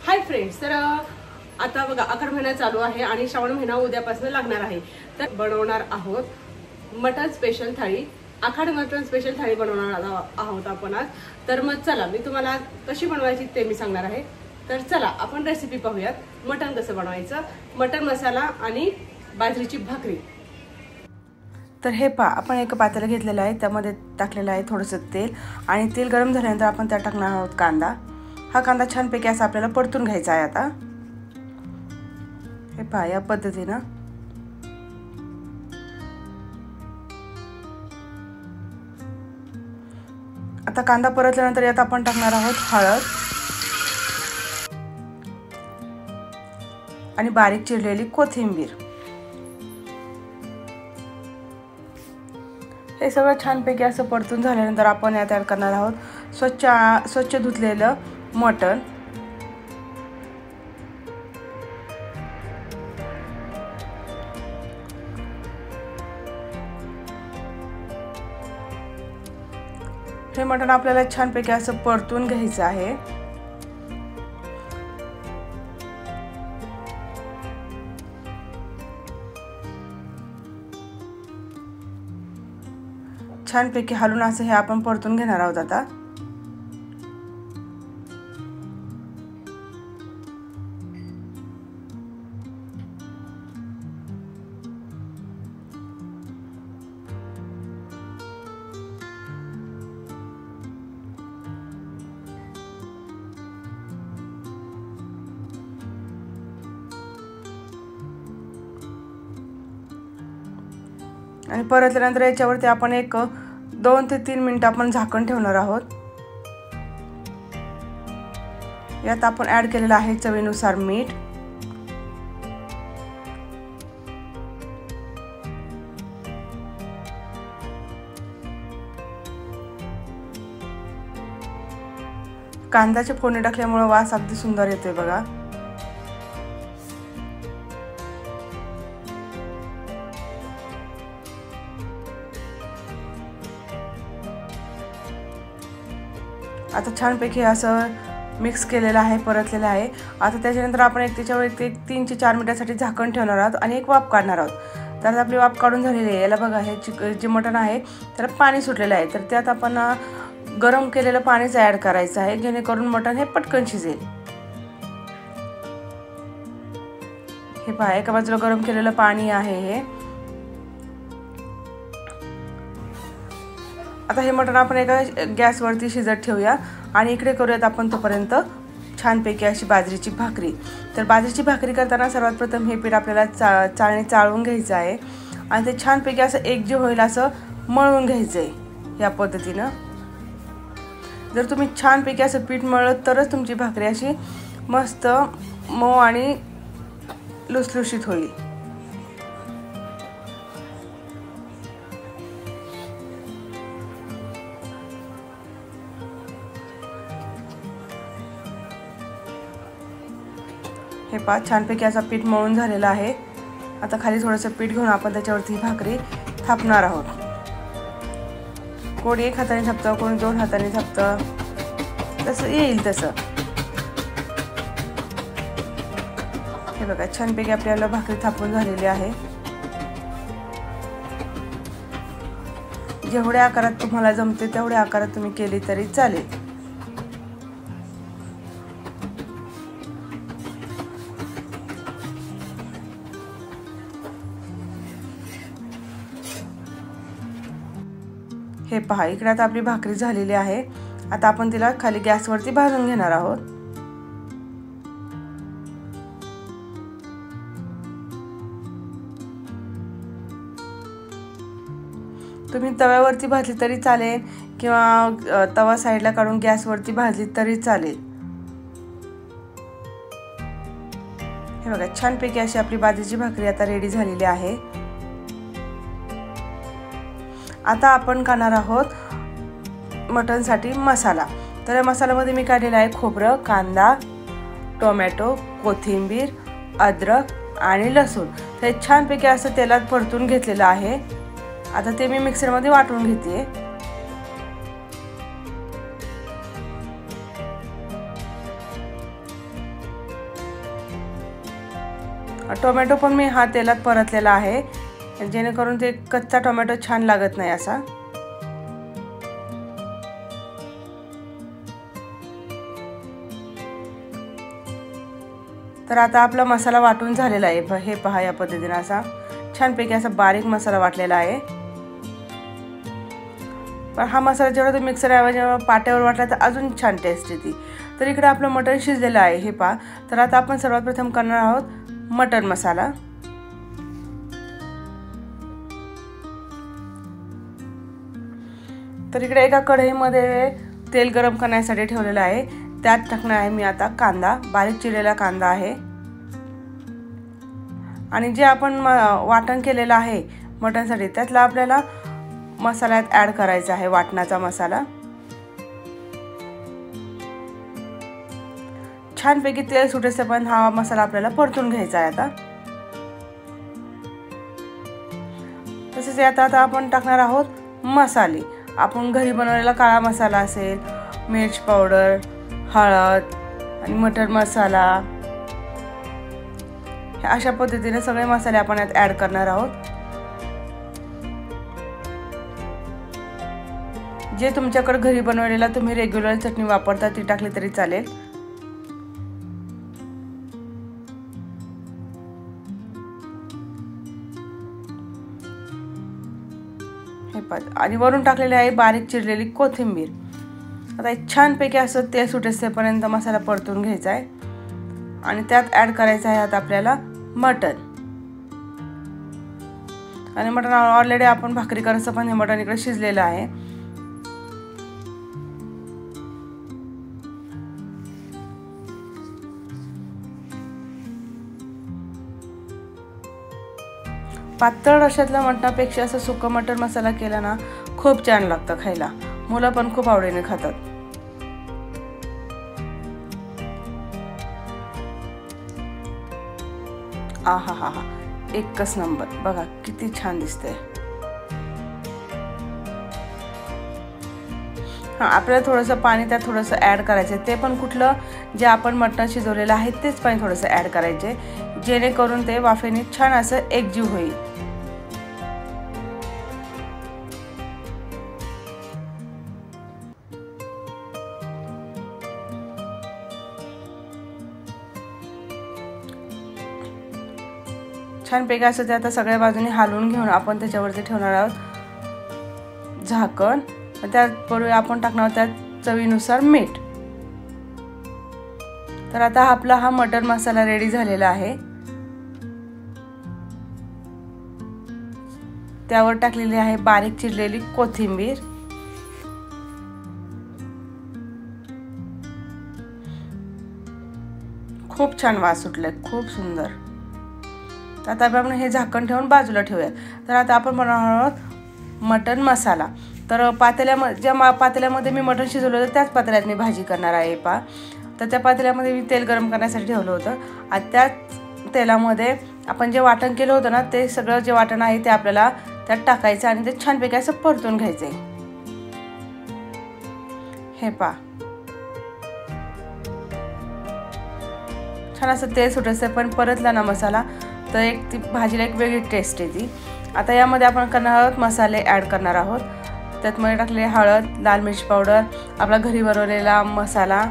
Hi friends, तर आता बघा आखाड महिना चालू आहे आणि श्रावण महिना उद्यापासून लागणार आहे. तर बनवणार आहोत मटन स्पेशल थाळी. आखाड मटन स्पेशल थाळी बनवणार आहोत आपण आज. तर मग चला मी तुम्हाला कशी बनवायची ते मी सांगणार आहे. तर चला आपण रेसिपी पाहूयात. मटन कसं बनवायचं, मटन मसाला आणि बाजरीची भाकरी. तर हे पहा, आपण एक पातेलं घेतलेलं आहे, त्यामध्ये टाकलेलं आहे थोडंसं तेल आणि तेल गरम झाल्यानंतर आपण त्यात टाकणार आहोत कांदा. हा कांदा छानपैकी असा आपल्याला परतून घ्यायचा आहे. आता हे पहा या पद्धतीनं. आता कांदा परतल्यानंतर यात आपण टाकणार आहोत हळद आणि बारीक चिरलेली कोथिंबीर. हे सगळं छानपैकी असं परतून झाल्यानंतर आपण यात ॲड करणार आहोत स्वच्छ धुतलेलं मटण. हे मटण आपल्याला छानपैकी असं परतून घ्यायचं आहे. छानपैकी हलवून असं हे आपण परतून घेणार आहोत. आता आणि परतल्यानंतर याच्यावरती आपण एक 2 ते 3 मिनिटं आपण झाकण ठेवणार आहोत. यात आपण ॲड केलेलं आहे चवीनुसार मीठ. कांद्याचे फोडणी टाकल्यामुळे वास अगदी सुंदर येतोय बघा. आता छानपैकी असं मिक्स केलेलं आहे, परतलेलं आहे. आता त्याच्यानंतर आपण त्याच्यावर एक 3 ते 4 मिनिटांसाठी झाकण ठेवणार आहोत आणि एक वाफ काढणार आहोत. तर आपली वाफ काढून झालेली आहे. याला बघा, हे जे मटण आहे त्याला पाणी सुटलेलं आहे. तर त्यात आपण गरम केलेलं पाणीच ॲड करायचं आहे, जेणेकरून मटण हे पटकन शिजेल. हे पहा, एका बाजूला गरम केलेलं पाणी आहे हे. आता हे मटण आपण एका गॅसवरती शिजत ठेवूया आणि इकडे करूयात आपण तोपर्यंत छानपैकी अशी बाजरीची भाकरी. तर बाजरीची भाकरी करताना सर्वात प्रथम हे पीठ आपल्याला चाळणी चाळून घ्यायचं आहे आणि ते छानपैकी असं एकजीव होईल असं मळून घ्यायचं आहे या पद्धतीनं. जर तुम्ही छानपैकी असं पीठ मळलं तरच तुमची भाकरी अशी मस्त मऊ आणि लुसलुशीत होईल. हे पहा, छानपैकी असा पीठ मळून झालेला आहे. आता खाली थोडंसं पीठ घेऊन आपण त्याच्यावरती भाकरी थापणार आहोत. कोणी 1 हाताने थापतं, कोणी 2 हाताने थापतं, तसं येईल तसं. हे बघा, छानपैकी आपल्याला भाकरी थापून झालेली आहे. जेवढ्या आकारात तुम्हाला जमते तेवढ्या आकारात तुम्ही केली तरी चालेल. हे पहा, इकडे आता आपली भाकरी झालेली आहे. आता आपण तिला खाली गॅसवरती भाजून घेणार आहोत. तुम्ही तव्यावरती भाजली तरी चालेल किंवा तवा साईडला काढून गॅसवरती भाजली तरी चालेल. हे बघा, छानपैकी अशी आपली बाजरीची भाकरी आता रेडी झालेली आहे. आता आपण करणार आहोत मटणसाठी मसाला. तर या मसाल्यामध्ये मी काढलेला आहे खोबरं, कांदा, टोमॅटो, कोथिंबीर, अद्रक आणि लसूण. हे छानपैकी असं तेलात परतून घेतलेलं आहे. आता ते मी मिक्सरमध्ये वाटून घेते. टोमॅटो पण मी हा तेलात परतलेला आहे, जेणेकरून ते कच्चा टोमॅटो छान लागत नाही असा. तर आता आपला मसाला वाटून झालेला आहे. हे पहा, या पद्धतीने असा छानपैकी असा बारीक मसाला वाटलेला आहे. पण हा मसाला जेव्हा तुम्ही मिक्सरऐवजी पाट्यावर वाटला तर अजून छान टेस्ट येते. तर इकडे आपलं मटण शिजलेलं आहे. हे पहा, तर आता आपण सर्वात प्रथम करणार आहोत मटण मसाला. तर इकडे एका कढईमध्ये तेल गरम करण्यासाठी ठेवलेलं आहे. त्यात टाकणार आहे मी आता कांदा, बारीक चिरलेला कांदा आहे. आणि जे आपण वाटण केलेलं आहे मटणसाठी त्यातला आपल्याला मसाल्यात ॲड करायचा आहे, वाटणाचा मसाला. छानपैकी तेल सुटेपर्यंत हा मसाला आपल्याला परतून घ्यायचा आहे. आता तसेच यात आता आपण टाकणार आहोत मसाले. आपण घरी बनवलेला काळा मसाला असेल, मिरची पावडर, हळद आणि मटण मसाला, अशा पद्धतीने सगळे मसाले आपण यात ॲड करणार आहोत. जे तुमच्याकडे घरी बनवलेला तुम्ही रेग्युलर चटणी वापरता ती टाकली तरी चालेल. आणि वरून टाकलेली आहे बारीक चिरलेली कोथिंबीर. आता छानपैकी असं तेल सुटेपर्यंत मसाला परतून घ्यायचा आहे. आणि त्यात ॲड करायचं आहे आता आपल्याला मटण. आणि मटण ऑलरेडी आपण भाकरी करायचं पण हे मटण इकडे शिजलेलं आहे. पातळ रश्यातल्या मटणापेक्षा असं सुकं मटण मसाला केला ना खूप छान लागतं खायला. मुलं पण खूप आवडीने खातात. आहा हा हा, एकच नंबर. बघा किती छान दिसते. हां, आपल्याला थोडंसं पाणी त्यात थोडंसं ॲड करायचं. ते पण कुठलं, जे आपण मटण शिजवलेलं आहे तेच पाणी थोडंसं ॲड करायचे, जेणेकरून ते वाफेने छान असं एकजीव होईल. छानपैकी असं ते आता सगळ्या बाजूने हलवून घेऊन आपण त्याच्यावरती ठेवणार आहोत झाकण. त्याचबरोबर आपण टाकणार आहोत त्यात चवीनुसार मीठ. तर आता आपला हा मटण मसाला रेडी झालेला आहे. त्यावर टाकलेली आहे बारीक चिरलेली कोथिंबीर. खूप छान वास सुटलाय, खूप सुंदर. आता आपण हे झाकण ठेवून बाजूला ठेवूया. तर आता आपण बनवणार आहोत मटण मसाला. तर ज्या पातेल्यामध्ये मी मटण शिजवलं होतं त्याच पातेल्यात मी भाजी करणार आहे. तर त्या पातेल्यामध्ये मी तेल गरम करण्यासाठी ठेवलं होतं. आणि त्याच तेलामध्ये आपण जे वाटण केलं होतं ना, ते सगळं जे वाटण आहे ते आपल्याला त्यात टाकायचं आणि ते छानपैकी असं परतून घ्यायचंय. हे पहा, छान असं तेल सुटायचं. पण परतला ना मसाला तर ती भाजीला एक वेगळी टेस्ट येते. आता यामध्ये आपण करणार आहोत मसाले ॲड करणार आहोत. त्यात मध्ये टाकलेली हळद, लाल मिरची पावडर, आपला घरी बनवलेला मसाला,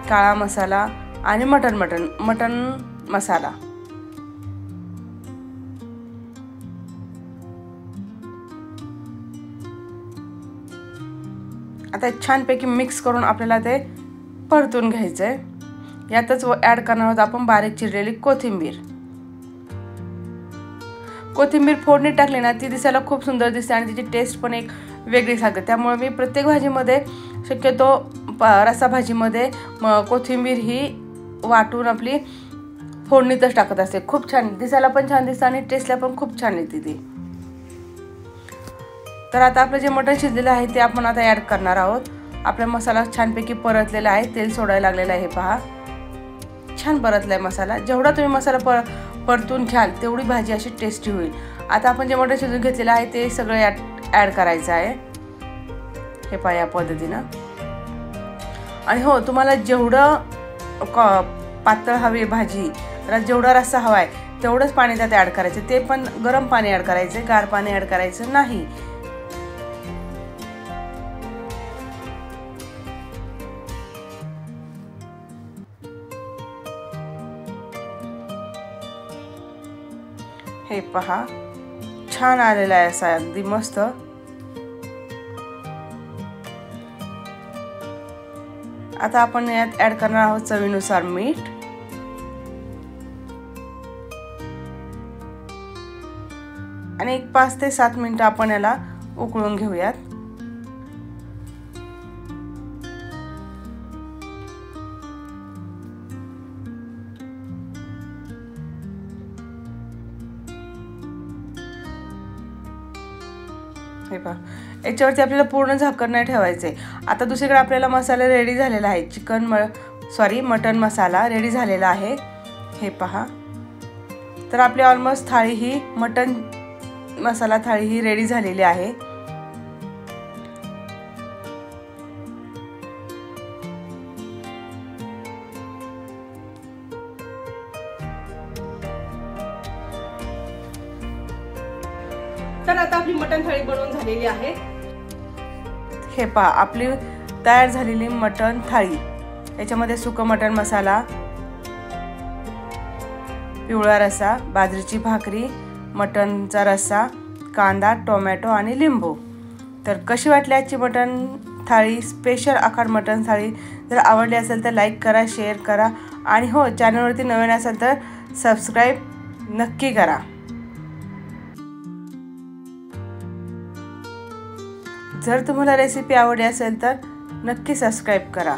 काळा मसाला आणि मटण मसाला. आता छानपैकी मिक्स करून आपल्याला ते परतून घ्यायचंय. यातच ॲड करणार आहोत आपण बारीक चिरलेली कोथिंबीर. कोथिंबीर फोडणी टाकली ना ती दिसायला खूप सुंदर दिसते आणि तिची टेस्ट पण एक वेगळी लागते. त्यामुळे मी प्रत्येक भाजीमध्ये शक्यतो रस्सा भाजीमध्ये कोथिंबीर ही वाटून आपली फोडणीतच टाकत असते. खूप छान दिसायला पण छान दिसतं आणि टेस्टला पण खूप छान येते ती. तर आता आपलं जे मटण शिजलेलं आहे ते आपण आता ॲड करणार आहोत. आपला मसाला छानपैकी परतलेला आहे, तेल सोडायला लागलेलं आहे. पहा, छान परतलाय मसाला. जेवढा तुम्ही मसाला परतून घ्याल तेवढी भाजी अशी टेस्टी होईल. आता आपण जे मटण शिजून घेतलेलं आहे ते सगळं यात ॲड करायचं आहे. हे पहा, या पद्धतीनं. आणि हो, तुम्हाला जेवढं पातळ हवी भाजी, जेवढा रस्सा हवा आहे तेवढंच पाणी त्यात ॲड करायचं, ते पण गरम पाणी ॲड करायचं, गार पाणी ॲड करायचं नाही. हे पहा छान आलेला आहे असा अगदी मस्त. आता आपण यात ॲड करणार आहोत चवीनुसार मीठ आणि एक 5 ते 7 मिनिटं आपण याला उकळून घेऊयात. हे पहा याच्यावरती आपल्याला पूर्ण झाकण नाही ठेवायचे. आता दुसरीकडे आपल्याला मसाला रेडी झालेला आहे, मटन मसाला रेडी झालेला आहे. हे पहा तर आपली ऑलमोस्ट थाळी ही मटन मसाला थाळी ही रेडी झालेली आहे. तर आता आपली मटण थाळी बनवून झालेली आहे. हे पहा आपली तयार झालेली मटण थाळी. याच्यामध्ये सुकं मटण मसाला, पिवळा रस्सा, बाजरीची भाकरी, मटणचा रस्सा, कांदा, टोमॅटो आणि लिंबू. तर कशी वाटली आजची मटण थाळी, स्पेशल आखाड मटण थाळी? जर आवडली असेल तर लाईक करा, शेअर करा आणि हो चॅनलवरती नवीन असेल तर सबस्क्राईब नक्की करा. जर तुम्हाला रेसिपी आवडली असेल तर नक्की सबस्क्राईब करा.